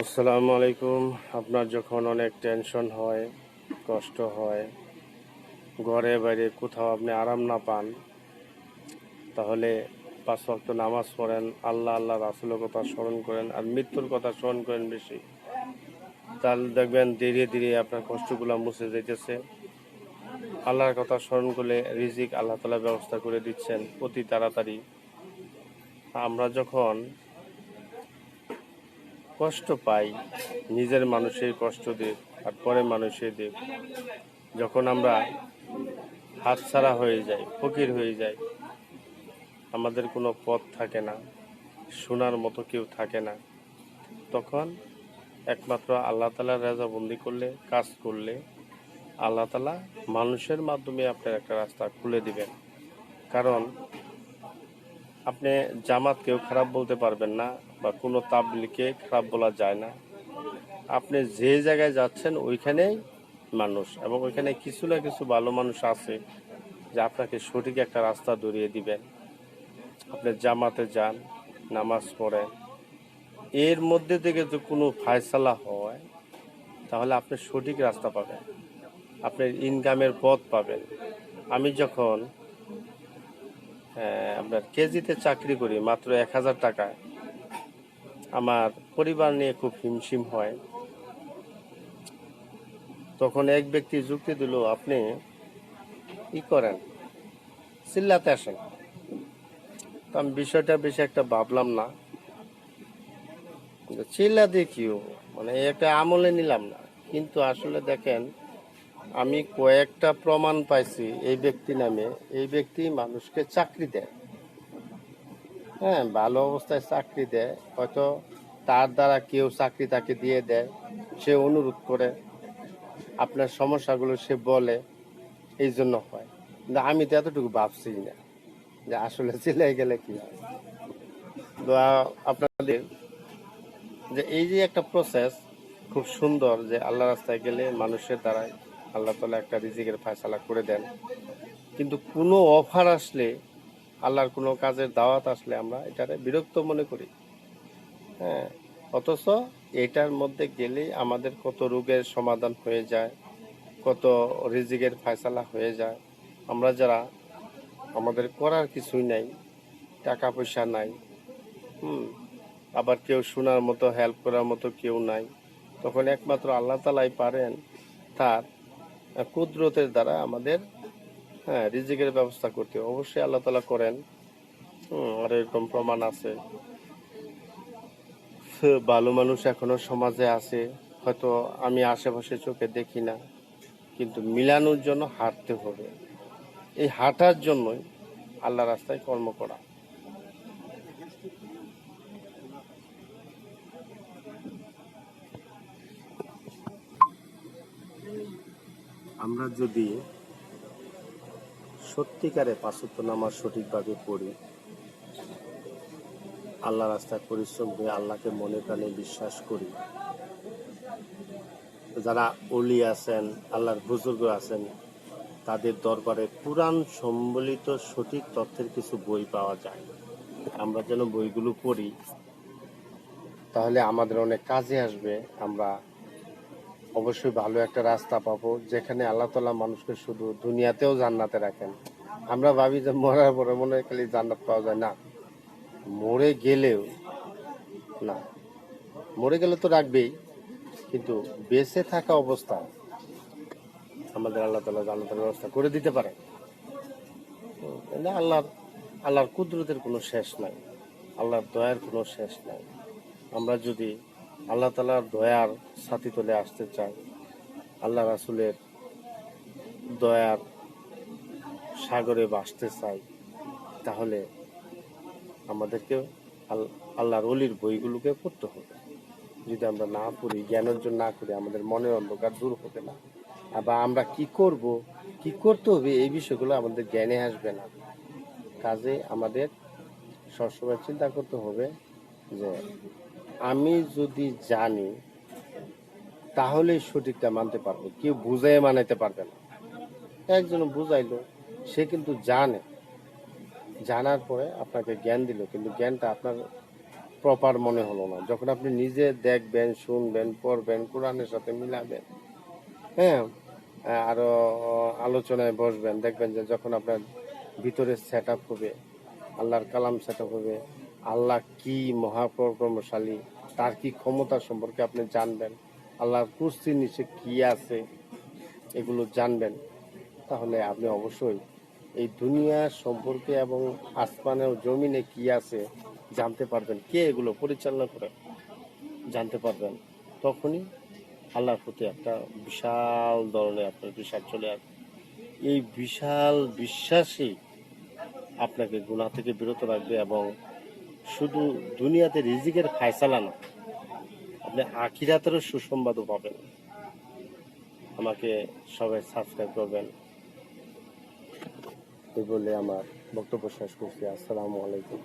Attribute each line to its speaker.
Speaker 1: আসসালামু আলাইকুম। আপনার যখন অনেক টেনশন হয়, কষ্ট হয়, ঘরে বাইরে কোথাও আপনি আরাম না পান, তাহলে 5 ওয়াক্ত নামাজ পড়েন, আল্লাহ রাসূলের কথা স্মরণ করেন আর মৃত্যুর কথা স্মরণ করেন বেশি। তাহলে দেখবেন ধীরে ধীরে আপনার কষ্টগুলো মুছে যাইতেছে। আল্লাহর কথা স্মরণ করলে রিজিক আল্লাহ তাআলা ব্যবস্থা করে দিচ্ছেন অতি তাড়াতাড়ি। আমরা যখন কষ্ট পাই, নিজের মানুষের কষ্ট দিই আর পরে মানুষের দিই, যখন আমরা হাতছাড়া হয়ে যায়, ফকির হয়ে যায়, আমাদের কোনো পথ থাকে না, শোনার মতো কেউ থাকে না, তখন একমাত্র আল্লাহ তাআলার রেজাবন্দি করলে, কাজ করলে আল্লাহ তাআলা মানুষের মাধ্যমে আপনার একটা রাস্তা খুলে দিবেন। কারণ আপনি জামাতকেও খারাপ বলতে পারবেন না বা কোনো তাবলীগকে খারাপ বলা যায় না। আপনি যে জায়গায় যাচ্ছেন ওইখানেই মানুষ, এবং ওইখানে কিছু না কিছু ভালো মানুষ আছে যে আপনাকে সঠিক একটা রাস্তা ধরিয়ে দিবেন। আপনি জামাতে যান, নামাজ পড়েন, এর মধ্যে থেকে যদি কোনো ফায়সালা হয় তাহলে আপনি সঠিক রাস্তা পাবেন, আপনার ইনকামের পথ পাবেন। আমি যখন আপনার কেজিতে চাকরি করি মাত্র 1000 টাকায়, আমার পরিবার নিয়ে খুব হিমশিম হয়। তখন এক ব্যক্তি যুক্তি দিল, আপনি ই করেন, চিল্লাতে আসেন। তো আমি বিষয়টা বেশি একটা ভাবলাম না, চিল্লা দিয়ে কি হবো, মানে একটা আমলে নিলাম না। কিন্তু আসলে দেখেন, আমি কয়েকটা প্রমাণ পাইছি এই ব্যক্তি নামে। এই ব্যক্তি মানুষকে চাকরি দেয়, হ্যাঁ, ভালো অবস্থায় চাকরি দেয়, হয়তো তার দ্বারা কেউ চাকরি তাকে দিয়ে দেয়, সে অনুরোধ করে, আপনার সমস্যাগুলো সে বলে, এই জন্য হয়। কিন্তু আমি তো এতটুকু ভাবছি না যে আসলে চিল্লাই গেলে কি হয়। তো আপনাদের যে এই যে একটা প্রসেস খুব সুন্দর, যে আল্লাহ রাস্তায় গেলে মানুষের দ্বারাই আল্লাহ তাআলা একটা রিজিকের ফয়সালা করে দেন। কিন্তু কোনো অফার আসলে, আল্লাহর কোনো কাজের দাওয়াত আসলে আমরা এটারে বিরক্ত মনে করি, হ্যাঁ। অথচ এটার মধ্যে গেলেই আমাদের কত রোগের সমাধান হয়ে যায়, কত রিজিকের ফয়সালা হয়ে যায়। আমরা যারা, আমাদের করার কিছুই নাই, টাকা পয়সা নাই, হুম, আবার কেউ শোনার মতো, হেল্প করার মতো কেউ নাই, তখন একমাত্র আল্লাহ তাআলাই পারেন তার কুদরতের দ্বারা আমাদের, হ্যাঁ, রিজিকের ব্যবস্থা করতে। অবশ্যই আল্লাহ তাআলা করেন। আর এরকম প্রমাণ আছে। ভালো মানুষ এখনো সমাজে আছে, হয়তো আমি আশেপাশে চোখে দেখি না, কিন্তু মিলানোর জন্য হাঁটতে হবে। এই হাঁটার জন্যই আল্লাহ রাস্তায় কর্ম করা। আমরা যদি সত্যিকারে 5 ওয়াক্ত নামাজ সঠিকভাবে পড়ি, আল্লাহ রাস্তায় পরিশ্রম করে আল্লাহকে মনে প্রাণে বিশ্বাস করি, যারা ওলি আছেন, আল্লাহর বুজুর্গ আছেন, তাদের দরবারে কুরআন সম্বলিত সঠিক তথ্যের কিছু বই পাওয়া যায়। আমরা যেন বইগুলো পড়ি, তাহলে আমাদের অনেক কাজে আসবে। আমরা অবশ্যই ভালো একটা রাস্তা পাবো, যেখানে আল্লাহ তাআলা মানুষকে শুধু দুনিয়াতেও জান্নাতে রাখেন। আমরা ভাবি যে মরার পরে মনে হয় খালি জান্নাত পাওয়া যায়, না, মরে গেলেও না, মরে গেলে তো রাখবেই, কিন্তু বেঁচে থাকা অবস্থায় আমাদের আল্লাহ তাআলা জান্নাতের ব্যবস্থা করে দিতে পারে। আল্লাহর কুদরতের কোনো শেষ নাই, আল্লাহর দয়ার কোনো শেষ নাই। আমরা যদি আল্লাহ তাআলার দয়ার সাথী তলে আসতে চাই, আল্লাহ রাসূলের দয়ার সাগরে ভাসতে চাই, তাহলে আমাদেরকে আল্লাহর ওলির বইগুলোকে পড়তে হবে। যদি আমরা না পড়ি, জ্ঞান অর্জন না করি, আমাদের মনের অন্ধকার দূর হবে না। আবার আমরা কি করব, কি করতে হবে, এই বিষয়গুলো আমাদের জ্ঞানে আসবে না। কাজে আমাদের সবসময় চিন্তা করতে হবে যে আমি যদি জানি তাহলে সঠিকটা মানতে পারবো, কেউ বুঝাই মানাইতে পারবে না। একজন বুঝাইলো, সে কিন্তু জানে, জানার পরে আপনাকে জ্ঞান দিল, কিন্তু জ্ঞানটা আপনার প্রপার মনে হলো না। যখন আপনি নিজে দেখবেন, শুনবেন, পড়বেন, কোরআনের সাথে মিলাবেন, হ্যাঁ, আরো আলোচনায় বসবেন, দেখবেন যে যখন আপনার ভিতরে সেট আপ হবে, আল্লাহর কালাম সেট আপ হবে, আল্লাহ কি মহাপরাক্রমশালী, তার কি ক্ষমতা সম্পর্কে আপনি জানবেন, আল্লাহর কুরসির নিচে কি আছে এগুলো জানবেন, তাহলে আপনি অবশ্যই এই দুনিয়া সম্পর্কে এবং আসমানে ও জমিনে কি আছে জানতে পারবেন, কে এগুলো পরিচালনা করে জানতে পারবেন। তখনই আল্লাহর প্রতি একটা বিশাল ধরনের আপনার বিশ্বাস চলে আসবে। এই বিশাল বিশ্বাসই আপনাকে গুনাহ থেকে বিরত রাখবে এবং শুধু দুনিয়াতে রিজিকের ফায়সালা না, আপনি আখিরাতেরও সুসংবাদও পাবেন। আমাকে সবাই সাবস্ক্রাইব করবেন, এই বলে আমার বক্তব্য শেষ করছি। আসসালামু আলাইকুম।